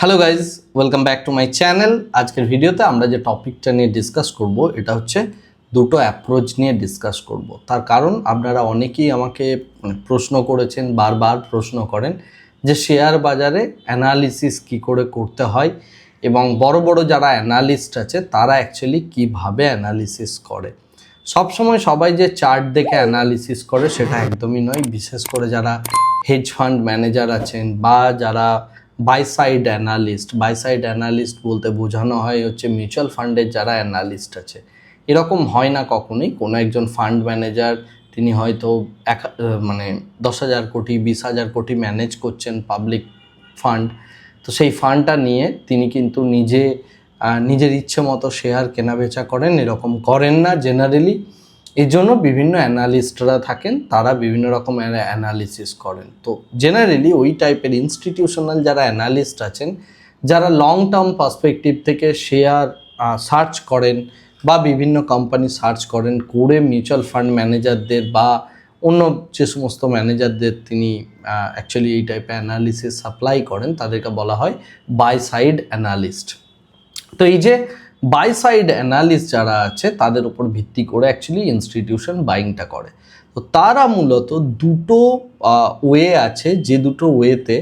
Hello guys, welcome back to my channel. আজকের ভিডিওতে আমরা যে টপিকটা নিয়ে ডিসকাস করব এটা হচ্ছে দুটো অ্যাপ্রোচ নিয়ে ডিসকাস করব। তার কারণ আপনারা অনেকেই আমাকে প্রশ্ন করেছেন, বারবার প্রশ্ন করেন যে শেয়ার বাজারে অ্যানালিসিস কী করে করতে হয় এবং বড় বড় যারা অ্যানালিস্ট আছে তারা অ্যাকচুয়ালি কীভাবে অ্যানালিসিস করে। সবসময় সবাই যে চার্ট দেখে অ্যানালিসিস করে সেটা একদমই নয়। বিশেষ করে যারা হেজ ফান্ড ম্যানেজার আছেন বা যারা বাই সাইড অ্যানালিস্ট বলতে বোঝানো হয় হচ্ছে মিউচুয়াল ফান্ডের যারা অ্যানালিস্ট আছে। এরকম হয় না কখনোই কোনো একজন ফান্ড ম্যানেজার তিনি হয়তো 10,000 কোটি 20,000 কোটি ম্যানেজ করছেন পাবলিক ফান্ড, তো সেই ফান্ডটা নিয়ে তিনি কিন্তু নিজের ইচ্ছে মতো শেয়ার কেনাবেচা করেন, এরকম করেন না জেনারেলি। এই জন্য বিভিন্ন অ্যানালিস্টরা থাকেন, তারা বিভিন্ন রকম অ্যানালিসিস করেন। তো জেনারেলি ওই টাইপের ইনস্টিটিউশনাল যারা অ্যানালিস্ট আছেন, যারা লং টার্ম পার্সপেক্টিভ থেকে শেয়ার সার্চ করেন বা বিভিন্ন কোম্পানি সার্চ করেন করে মিউচুয়াল ফান্ড ম্যানেজারদের বা অন্য যে সমস্ত ম্যানেজারদের তিনি অ্যাকচুয়ালি এই টাইপের অ্যানালিসিস সাপ্লাই করেন, তাদেরকে বলা হয় বাই সাইড অ্যানালিস্ট। তো এই যে বাই সাইড অ্যানালিস্ট যারা আছে তাদের উপর ভিত্তি করে অ্যাকচুয়ালি ইনস্টিটিউশন বাইংটা করে। তো তারা মূলত দুটো ওয়ে আছে, যে দুটো ওয়েতে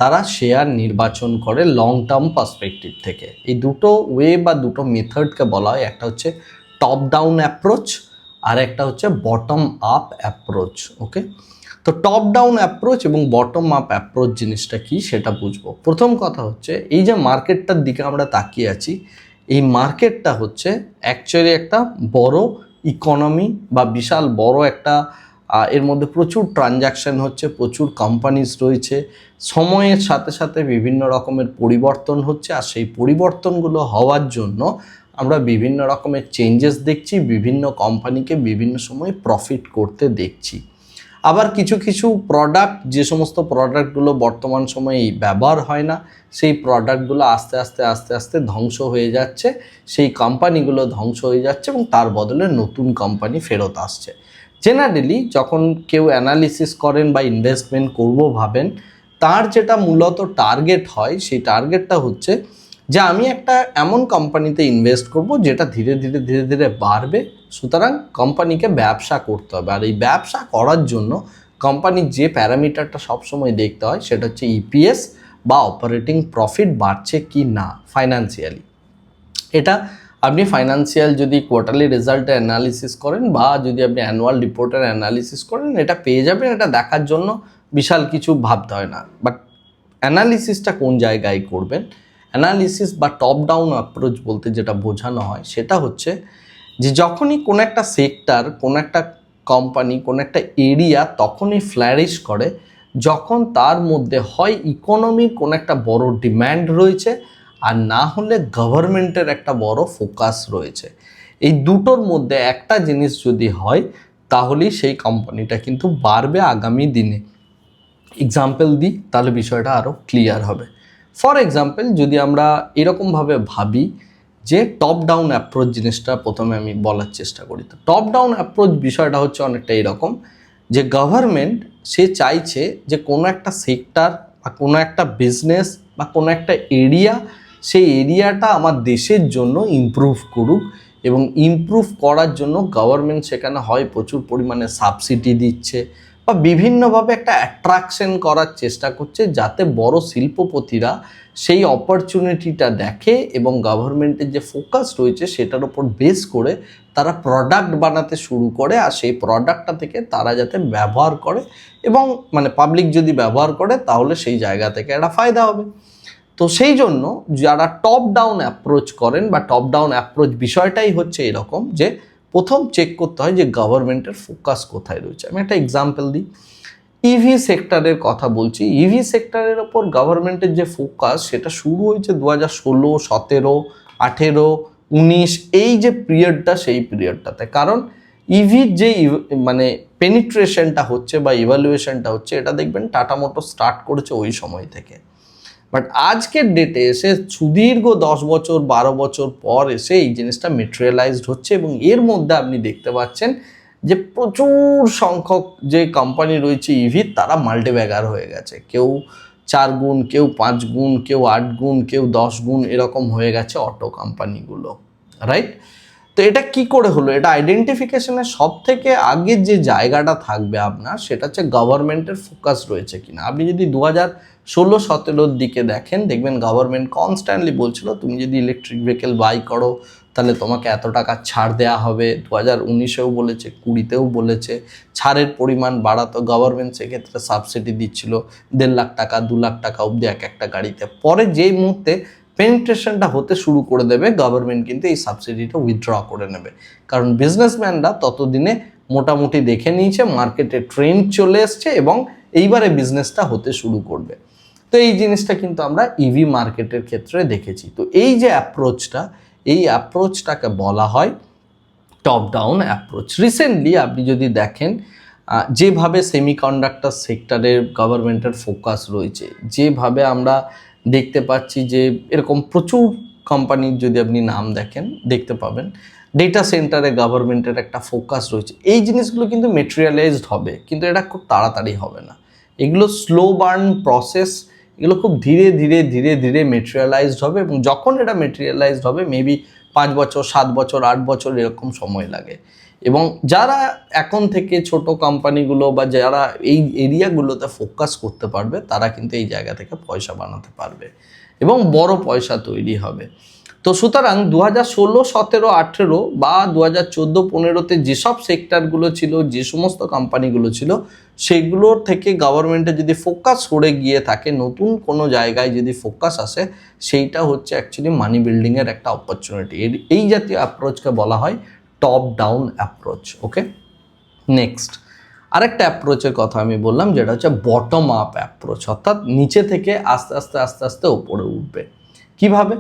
তারা শেয়ার নির্বাচন করে লং টার্ম পার্সপেক্টিভ থেকে। এই দুটো ওয়ে বা দুটো মেথডকে বলা হয়, একটা হচ্ছে টপ ডাউন অ্যাপ্রোচ আর একটা হচ্ছে বটম আপ অ্যাপ্রোচ। ওকে, তো টপ ডাউন অ্যাপ্রোচ এবং বটম আপ অ্যাপ্রোচ জিনিসটা কি সেটা বুঝবো। প্রথম কথা হচ্ছে এই যে মার্কেটটার দিকে আমরা তাকিয়ে আছি, এই মার্কেটটা হচ্ছে অ্যাকচুয়ালি একটা বড় ইকোনমি বা বিশাল বড় একটা এর মধ্যে প্রচুর ট্রানজ্যাকশন হচ্ছে, প্রচুর কোম্পানিজ রয়েছে, সময়ের সাথে সাথে বিভিন্ন রকমের পরিবর্তন হচ্ছে। আর সেই পরিবর্তনগুলো হওয়ার জন্য আমরা বিভিন্ন রকমের চেঞ্জেস দেখছি, বিভিন্ন কোম্পানিকে বিভিন্ন সময় প্রফিট করতে দেখছি। আবার কিছু কিছু প্রোডাক্ট, যে সমস্ত প্রোডাক্টগুলো বর্তমান সময়ে ব্যবহার হয় না, সেই প্রোডাক্টগুলো আস্তে আস্তে আস্তে আস্তে ধ্বংস হয়ে যাচ্ছে, সেই কোম্পানিগুলো ধ্বংস হয়ে যাচ্ছে এবং তার বদলে নতুন কোম্পানি ফেরত আসছে। জেনারেলি যখন কেউ অ্যানালিসিস করেন বা ইনভেস্টমেন্ট করব ভাবেন, তার যেটা মূলত টার্গেট হয়, সেই টার্গেটটা হচ্ছে যে আমি একটা এমন কোম্পানিতে ইনভেস্ট করব যেটা ধীরে ধীরে ধীরে ধীরে বাড়বে। সুতরাং কোম্পানিকে ব্যবসা করতে হবে, আর এই ব্যবসা করার জন্য কোম্পানির যে প্যারামিটারটা সবসময় দেখতে হয় সেটা হচ্ছে ইপিএস বা অপারেটিং প্রফিট বাড়ছে কি না ফাইন্যান্সিয়ালি। এটা আপনি ফাইন্যান্সিয়াল যদি কোয়ার্টারলি রেজাল্টের অ্যানালিসিস করেন বা যদি আপনি অ্যানুয়াল রিপোর্টের অ্যানালিসিস করেন, এটা পেয়ে যাবেন। এটা দেখার জন্য বিশাল কিছু ভাবতে হয় না। বাট অ্যানালিসিসটা কোন জায়গায় করবেন, অ্যানালিসিস বা টপ ডাউন অ্যাপ্রোচ বলতে যেটা বোঝানো হয় সেটা হচ্ছে যে যখনই কোনো একটা সেক্টর, কোনো একটা কোম্পানি, কোনো একটা এরিয়া তখনই ফ্ল্যারিশ করে যখন তার মধ্যে হয় ইকোনমির কোনো একটা বড় ডিম্যান্ড রয়েছে, আর না হলে গভর্নমেন্টের একটা বড় ফোকাস রয়েছে। এই দুটোর মধ্যে একটা জিনিস যদি হয় তাহলেই সেই কোম্পানিটা কিন্তু বাড়বে আগামী দিনে। এক্সাম্পল দিই তাহলে বিষয়টা আরও ক্লিয়ার হবে। ফর এক্সাম্পল যদি আমরা এরকমভাবে ভাবি যে টপ ডাউন অ্যাপ্রোচ জিনিসটা প্রথমে আমি বলার চেষ্টা করি। তো টপ ডাউন অ্যাপ্রোচ বিষয়টা হচ্ছে অনেকটা এরকম যে গভর্নমেন্ট সে চাইছে যে কোনো একটা সেক্টর বা কোনো একটা বিজনেস বা কোনো একটা এরিয়া, সেই এরিয়াটা আমার দেশের জন্য ইমপ্রুভ করুক, এবং ইমপ্রুভ করার জন্য গভর্নমেন্ট সেখানে হয় প্রচুর পরিমাণে সাবসিডি দিচ্ছে বা বিভিন্নভাবে একটা অ্যাট্রাকশন করার চেষ্টা করছে যাতে বড় শিল্পপতিরা সেই অপরচুনিটিটা দেখে এবং গভর্নমেন্টের যে ফোকাস রয়েছে সেটার উপর বেস করে তারা প্রোডাক্ট বানাতে শুরু করে, আর সেই প্রোডাক্টটা থেকে তারা যাতে ব্যবহার করে এবং পাবলিক যদি ব্যবহার করে তাহলে সেই জায়গা থেকে একটা ফায়দা হবে। তো সেই জন্য যারা টপ ডাউন অ্যাপ্রোচ করেন বা টপ ডাউন অ্যাপ্রোচ বিষয়টাই হচ্ছে এরকম যে প্রথম চেক করতে হয় যে গভর্নমেন্টের ফোকাস কোথায় রয়েছে। আমি একটা এক্সাম্পল দিই, ইভি সেক্টরের কথা বলছি। ইভি সেক্টরের ওপর গভর্নমেন্টের যে ফোকাস সেটা শুরু হয়েছে 2016, 17, 18, 19 এই যে পিরিয়ডটা, সেই পিরিয়ডটাতে। কারণ ইভির যে পেনিট্রেশনটা হচ্ছে বা ইভ্যালুয়েশনটা হচ্ছে, এটা দেখবেন টাটা মোটর স্টার্ট করেছে ওই সময় থেকে। বাট আজকের ডেটে এসে সুদীর্ঘ 10 বছর 12 বছর পর এসে এই জিনিসটা মেটেরিয়ালাইজড হচ্ছে, এবং এর মধ্যে আপনি দেখতে পাচ্ছেন যে প্রচুর সংখ্যক যে কোম্পানি রয়েছে ইভির, তারা মাল্টিব্যাগার হয়ে গেছে। কেউ 4 গুণ, কেউ 5 গুণ, কেউ 8 গুণ, কেউ 10 গুণ এরকম হয়ে গেছে অটো কোম্পানিগুলো, রাইট? তো এটা কি করে হলো? এটা আইডেন্টিফিকেশনের সব থেকে আগের যে জায়গাটা থাকবে আপনার, সেটা হচ্ছে গভর্নমেন্টের ফোকাস রয়েছে কিনা। আপনি যদি 2016-17 দিকে দেখেন, দেখবেন গভর্নমেন্ট কনস্ট্যান্টলি বলছিল তুমি যদি ইলেকট্রিক ভেহিকেল বাই করো তাহলে তোমাকে এত টাকা ছাড় দেওয়া হবে। 2019-এও বলেছে, 20-তেও বলেছে, ছাড়ের পরিমাণ বাড়াতো গভর্নমেন্ট, সেক্ষেত্রে সাবসিডি দিচ্ছিল 1.5 লাখ টাকা 2 লাখ টাকা অবধি এক একটা গাড়িতে। পরে যেই মুহূর্তে পেনিট্রেশনটা হতে শুরু করে দেবে, গভর্নমেন্ট কিন্তু এই সাবসিডিটা উইথড্র করে নেবে, কারণ বিজনেসম্যানরা ততদিনে মোটামুটি দেখে নিয়েছে মার্কেটে ট্রেন্ড চলে এসছে এবং এইবারে বিজনেসটা হতে শুরু করবে। তো এই জিনিসটা কিন্তু আমরা ইভি মার্কেটের ক্ষেত্রে দেখেছি। তো এই যে অ্যাপ্রোচটা, এই অ্যাপ্রোচটাকে বলা হয় টপ ডাউন অ্যাপ্রোচ। রিসেন্টলি আপনি যদি দেখেন যেভাবে সেমিকন্ডাক্টর সেক্টরের গভর্নমেন্টের ফোকাস রয়েছে, যেভাবে আমরা দেখতে পাচ্ছি যে এরকম প্রচুর কোম্পানির যদি আপনি নাম দেখেন দেখতে পাবেন ডেটা সেন্টারে গভর্নমেন্টের একটা ফোকাস রয়েছে। এই জিনিসগুলো কিন্তু মেটেরিয়ালাইজড হবে, কিন্তু এটা খুব তাড়াতাড়ি হবে না। এগুলো স্লো বার্ন প্রসেস, এগুলো খুব ধীরে ধীরে ধীরে ধীরে মেটেরিয়ালাইজড হবে, এবং যখন এটা মেটেরিয়ালাইজড হবে মেবি 5 বছর 7 বছর 8 বছর এরকম সময় লাগে। এবং যারা এখন থেকে ছোট কোম্পানিগুলো বা যারা এই এরিয়াগুলোতে ফোকাস করতে পারবে, তারা কিন্তু এই জায়গা থেকে পয়সা বানাতে পারবে এবং বড় পয়সা তৈরি হবে। তো সুতরাং 2016, 17, 18 বা 2014, 15-তে যেসব সেক্টরগুলো ছিল, যে সমস্ত কোম্পানিগুলো ছিল, সেগুলোর থেকে গভর্নমেন্টের যদি ফোকাস সরে গিয়ে থাকে, নতুন কোনো জায়গায় যদি ফোকাস আসে, সেইটা হচ্ছে অ্যাকচুয়ালি মানি বিল্ডিংয়ের একটা অপরচুনিটি। এই জাতীয় অ্যাপ্রোচকে বলা হয় টপ ডাউন অ্যাপ্রোচ। ওকে, নেক্সট আরেকটা অ্যাপ্রোচের কথা আমি বললাম, যেটা হচ্ছে বটম আপ অ্যাপ্রোচ, অর্থাৎ নিচে থেকে আস্তে আস্তে আস্তে আস্তে উপরে উঠবে। কিভাবে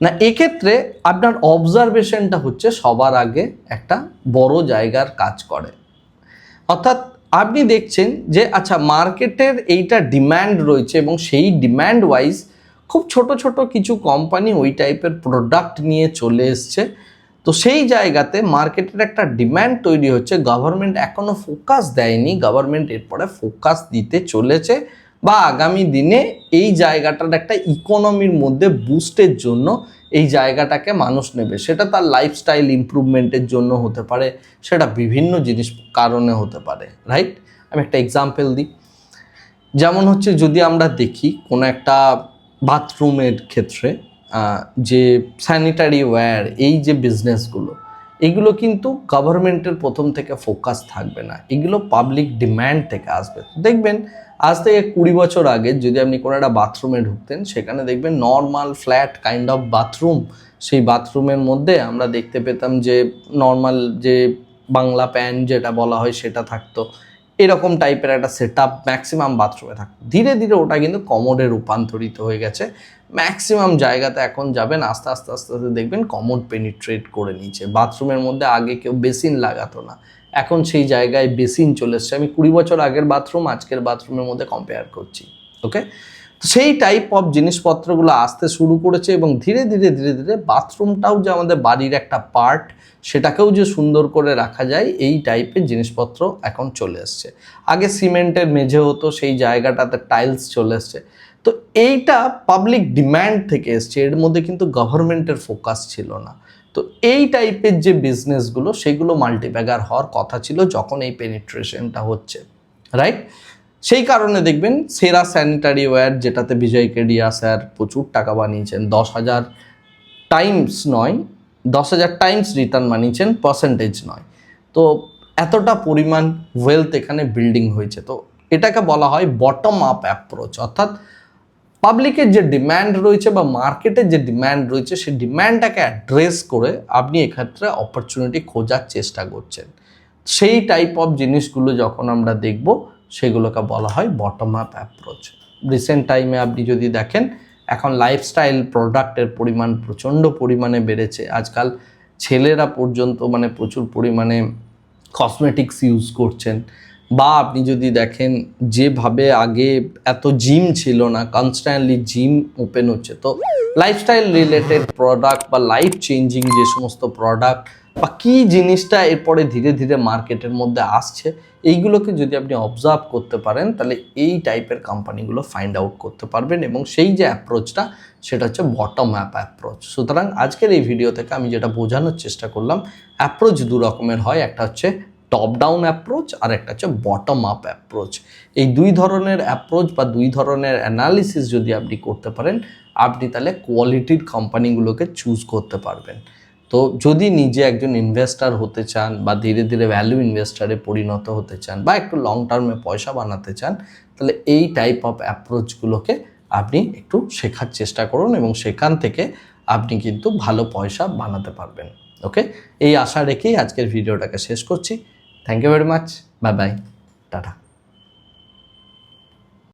না, এক্ষেত্রে আপনার অবজারভেশনটা হচ্ছে সবার আগে একটা বড় জায়গার কাজ করে। অর্থাৎ আপনি দেখছেন যে আচ্ছা মার্কেটের এইটা ডিম্যান্ড রয়েছে এবং সেই ডিম্যান্ড ওয়াইজ খুব ছোট ছোট কিছু কোম্পানি ওই টাইপের প্রোডাক্ট নিয়ে চলে এসছে। তো সেই জায়গাতে মার্কেটের একটা ডিম্যান্ড তৈরি হচ্ছে, গভর্নমেন্ট এখনও ফোকাস দেয়নি, গভর্নমেন্ট এরপরে ফোকাস দিতে চলেছে, বা আগামী দিনে এই জায়গাটার একটা ইকোনমির মধ্যে বুস্টের জন্য এই জায়গাটাকে মানুষ নেবে। সেটা তার লাইফস্টাইল ইমপ্রুভমেন্টের জন্য হতে পারে, সেটা বিভিন্ন জিনিস কারণে হতে পারে, রাইট? আমি একটা এক্সাম্পল দিই। যেমন হচ্ছে যদি আমরা দেখি কোনো একটা বাথরুমের ক্ষেত্রে যে স্যানিটারি ওয়্যার, এই যে বিজনেসগুলো, এগুলো কিন্তু গভর্নমেন্টের প্রথম থেকে ফোকাস থাকবে না, এগুলো পাবলিক ডিম্যান্ড থেকে আসবে। দেখবেন আজ থেকে 20 বছর আগে যদি আপনি কোনো একটা বাথরুমে ঢুকতেন, সেখানে দেখবেন normal flat kind of bathroom, সেই বাথরুমের মধ্যে আমরা দেখতে পেতাম যে নর্মাল যে বাংলা প্যান যেটা বলা হয় সেটা থাকতো, এরকম টাইপের একটা সেট আপ ম্যাক্সিমাম বাথরুমে থাকতো। ধীরে ধীরে ওটা কিন্তু কমোডে রূপান্তরিত হয়ে গেছে। ম্যাক্সিমাম জায়গাতে এখন যাবেন আস্তে আস্তে আস্তে আস্তে দেখবেন কমোড পেনিট্রেট করে নিচ্ছে। বাথরুমের মধ্যে আগে কেউ বেসিন লাগাতো না, এখন সেই জায়গায় বেসিন চলে এসছে। আমি 20 বছর আগের বাথরুম আজকের বাথরুমের মধ্যে কম্পেয়ার করছি। ওকে, তো সেই টাইপ অফ জিনিসপত্রগুলো আসতে শুরু করেছে এবং ধীরে ধীরে ধীরে ধীরে বাথরুমটাও যে আমাদের বাড়ির একটা পার্ট, সেটাকেও যে সুন্দর করে রাখা যায়, এই টাইপের জিনিসপত্র এখন চলে এসছে। আগে সিমেন্টের মেঝে হতো, সেই জায়গাটাতে টাইলস চলে এসছে। তো এইটা পাবলিক ডিম্যান্ড থেকে এসছে, এর মধ্যে কিন্তু গভর্নমেন্টের ফোকাস ছিল না। তো এই টাইপের যে বিজনেসগুলো, সেগুলো মাল্টিব্যাগার হওয়ার কথা ছিল যখন এই পেনিট্রেশনটা হচ্ছে, রাইট? সেই কারণে দেখবেন সেরা স্যানিটারি ওয়্যার, যেটাতে বিজয় কেডিয়া স্যার প্রচুর টাকা বানিয়েছেন, 10,000 টাইমস নয়, 10,000 টাইমস রিটার্ন বানিয়েছেন, পার্সেন্টেজ নয়। তো এতটা পরিমাণ ওয়েলথ এখানে বিল্ডিং হয়েছে। তো এটাকে বলা হয় বটম আপ অ্যাপ্রোচ, অর্থাৎ পাবলিকের যে ডিম্যান্ড রয়েছে বা মার্কেটের যে ডিম্যান্ড রয়েছে, সেই ডিম্যান্ডটাকে অ্যাড্রেস করে আপনি এক্ষেত্রে অপরচুনিটি খোঁজার চেষ্টা করছেন। সেই টাইপ অফ জিনিসগুলো যখন আমরা দেখব, সেগুলোকে বলা হয় বটম আপ অ্যাপ্রোচ। রিসেন্ট টাইমে আপনি যদি দেখেন, এখন লাইফস্টাইল প্রোডাক্টের পরিমাণ প্রচণ্ড পরিমাণে বেড়েছে। আজকাল ছেলেরা পর্যন্ত মানে প্রচুর পরিমাণে কসমেটিক্স ইউজ করছেন। বা আপনি যদি দেখেন যেভাবে আগে এত জিম ছিল না, কনস্ট্যান্টলি জিম ওপেন হচ্ছে। তো লাইফস্টাইল রিলেটেড প্রোডাক্ট বা লাইফ চেঞ্জিং যে সমস্ত প্রোডাক্ট বা কী জিনিসটা এরপরে ধীরে ধীরে মার্কেটের মধ্যে আসছে, এইগুলোকে যদি আপনি অবজার্ভ করতে পারেন তাহলে এই টাইপের কোম্পানিগুলো ফাইন্ড আউট করতে পারবেন, এবং সেই যে অ্যাপ্রোচটা সেটা হচ্ছে বটম অ্যাপ অ্যাপ্রোচ। সুতরাং আজকের এই ভিডিও থেকে আমি যেটা বোঝানোর চেষ্টা করলাম, অ্যাপ্রোচ দু রকমের হয়, একটা হচ্ছে টপ ডাউন অ্যাপ্রোচ আর একটা হচ্ছে বটম আপ অ্যাপ্রোচ। এই দুই ধরনের অ্যাপ্রোচ বা দুই ধরনের অ্যানালিসিস যদি আপনি করতে পারেন, আপনি তাহলে কোয়ালিটির কোম্পানিগুলোকে চুজ করতে পারবেন। তো যদি নিজে একজন ইনভেস্টার হতে চান বা ধীরে ধীরে ভ্যালু ইনভেস্টারে পরিণত হতে চান বা একটু লং টার্মে পয়সা বানাতে চান, তাহলে এই টাইপ অফ অ্যাপ্রোচগুলোকে আপনি একটু শেখার চেষ্টা করুন, এবং সেখান থেকে আপনি কিন্তু ভালো পয়সা বানাতে পারবেন। ওকে, এই আশা রেখেই আজকের ভিডিওটাকে শেষ করছি। Thank you very much, bye bye, tata.